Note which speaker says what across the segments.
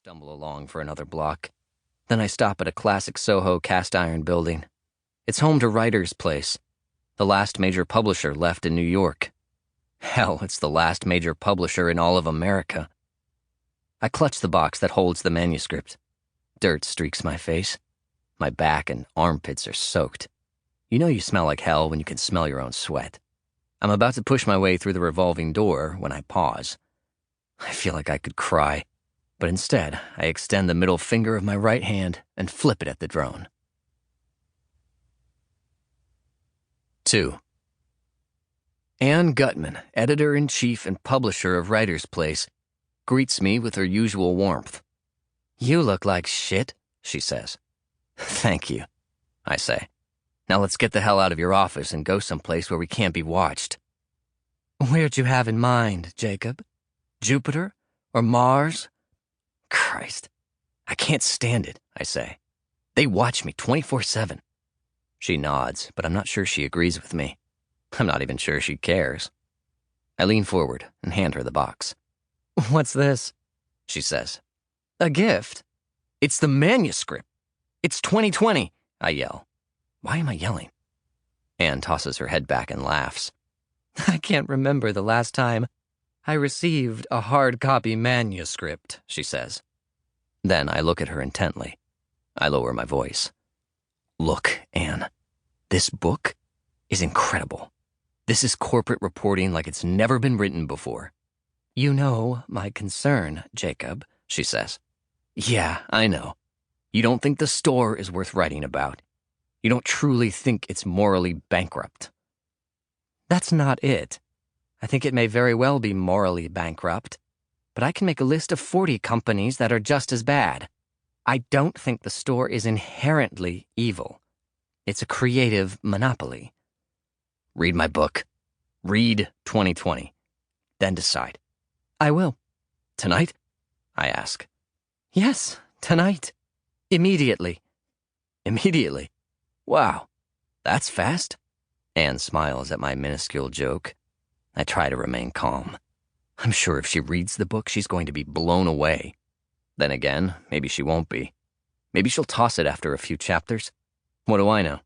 Speaker 1: Stumble along for another block. Then I stop at a classic Soho cast-iron building. It's home to Writer's Place, the last major publisher left in New York. Hell, it's the last major publisher in all of America. I clutch the box that holds the manuscript. Dirt streaks my face. My back and armpits are soaked. You know you smell like hell when you can smell your own sweat. I'm about to push my way through the revolving door when I pause. I feel like I could cry, but instead I extend the middle finger of my right hand and flip it at the drone. 2. Anne Gutman, editor-in-chief and publisher of Writer's Place, greets me with her usual warmth. "You look like shit," she says. "Thank you," I say. "Now let's get the hell out of your office and go someplace where we can't be watched." "Where'd you have in mind, Jacob? Jupiter? Or Mars?" "Christ, I can't stand it," I say. "They watch me 24/7. She nods, but I'm not sure she agrees with me. I'm not even sure she cares. I lean forward and hand her the box. "What's this?" she says. "A gift?" "It's the manuscript. It's 2020, I yell. Why am I yelling? Anne tosses her head back and laughs. "I can't remember the last time I received a hard copy manuscript," she says. Then I look at her intently. I lower my voice. "Look, Anne, this book is incredible. This is corporate reporting like it's never been written before." "You know my concern, Jacob," she says. "Yeah, I know. You don't think the store is worth writing about. You don't truly think it's morally bankrupt." "That's not it. I think it may very well be morally bankrupt, but I can make a list of 40 companies that are just as bad. I don't think the store is inherently evil. It's a creative monopoly." "Read my book. Read 2020. Then decide." "I will." "Tonight?" I ask. "Yes, tonight. Immediately." "Immediately? Wow, that's fast." Anne smiles at my minuscule joke. I try to remain calm. I'm sure if she reads the book, she's going to be blown away. Then again, maybe she won't be. Maybe she'll toss it after a few chapters. What do I know?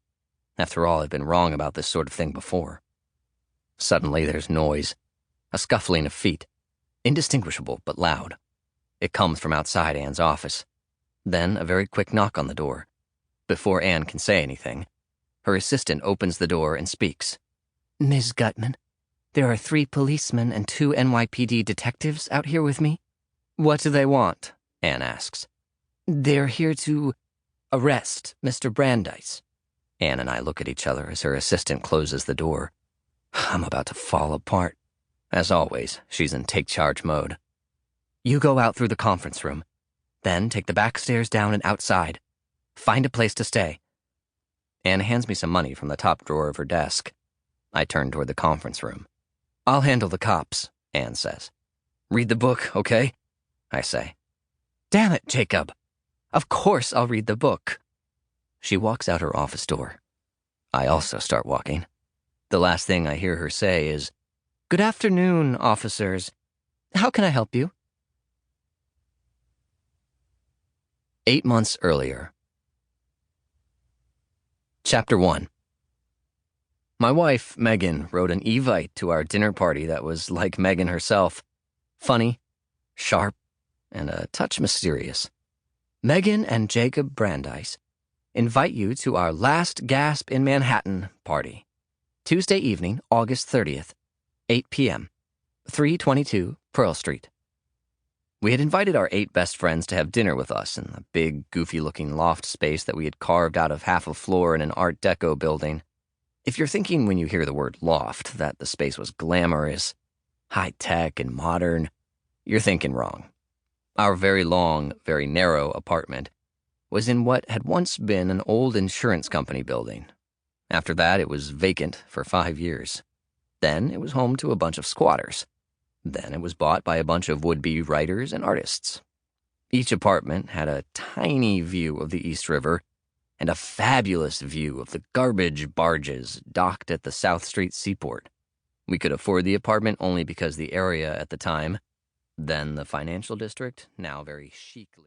Speaker 1: After all, I've been wrong about this sort of thing before. Suddenly there's noise, a scuffling of feet, indistinguishable but loud. It comes from outside Anne's office. Then a very quick knock on the door. Before Anne can say anything, her assistant opens the door and speaks. "Ms. Gutman, there are 3 policemen and 2 NYPD detectives out here with me." "What do they want?" Anne asks. "They're here to arrest Mr. Brandeis." Anne and I look at each other as her assistant closes the door. I'm about to fall apart. As always, she's in take-charge mode. "You go out through the conference room. Then take the back stairs down and outside. Find a place to stay." Anne hands me some money from the top drawer of her desk. I turn toward the conference room. "I'll handle the cops," Anne says. "Read the book, okay?" I say. "Damn it, Jacob. Of course I'll read the book." She walks out her office door. I also start walking. The last thing I hear her say is, "Good afternoon, officers. How can I help you?" 8 months earlier. Chapter 1. My wife, Megan, wrote an evite to our dinner party that was like Megan herself. Funny, sharp, and a touch mysterious. "Megan and Jacob Brandeis invite you to our last gasp in Manhattan party. Tuesday evening, August 30th, 8 p.m., 322 Pearl Street." We had invited our 8 best friends to have dinner with us in the big, goofy-looking loft space that we had carved out of half a floor in an Art Deco building. If you're thinking when you hear the word loft that the space was glamorous, high-tech, and modern, you're thinking wrong. Our very long, very narrow apartment was in what had once been an old insurance company building. After that, it was vacant for 5 years. Then it was home to a bunch of squatters. Then it was bought by a bunch of would-be writers and artists. Each apartment had a tiny view of the East River and a fabulous view of the garbage barges docked at the South Street seaport. We could afford the apartment only because the area at the time Then the financial district, now very chicly.